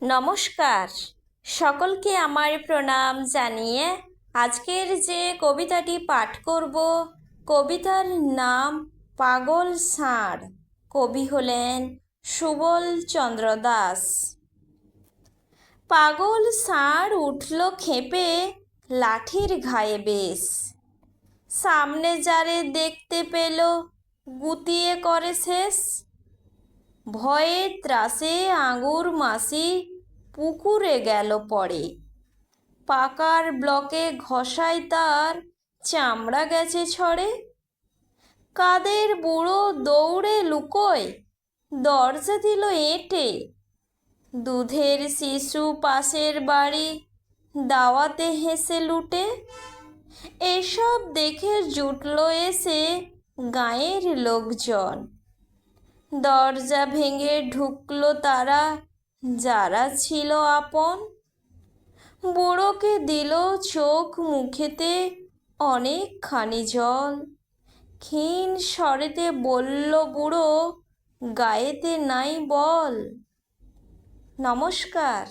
নমস্কার, সকলকে আমার প্রণাম জানিয়ে আজকের যে কবিতাটি পাঠ করব, কবিতার নাম পাগল ষাঁড়। কবি হলেন সুবল চন্দ্র দাস। পাগল ষাঁড় উঠল খেপে লাঠির ঘায়ে বেশ, সামনে যারে দেখতে পেল গুতিয়ে করে শেষ। ভয়ে ত্রাসে আঙুর মাসি পুকুরে গেল পড়ে, পাকার ব্লকে ঘষায় তার চামড়া গেছে ছড়ে। কাদের বুড়ো দৌড়ে লুকোয়, দরজা দিল এঁটে, দুধের শিশু পাশের বাড়ি দাওয়াতে হেসে লুটে। এসব দেখে জুটল এসে গাঁয়ের লোকজন, দরজা ভেঙে ঢুকলো তারা যারা ছিল আপন। বুড়োকে দিল চোখ মুখেতে অনেকখানি জল, ক্ষীণ স্বরেতে বলল বুড়ো গায়েতে নাই বল। নমস্কার।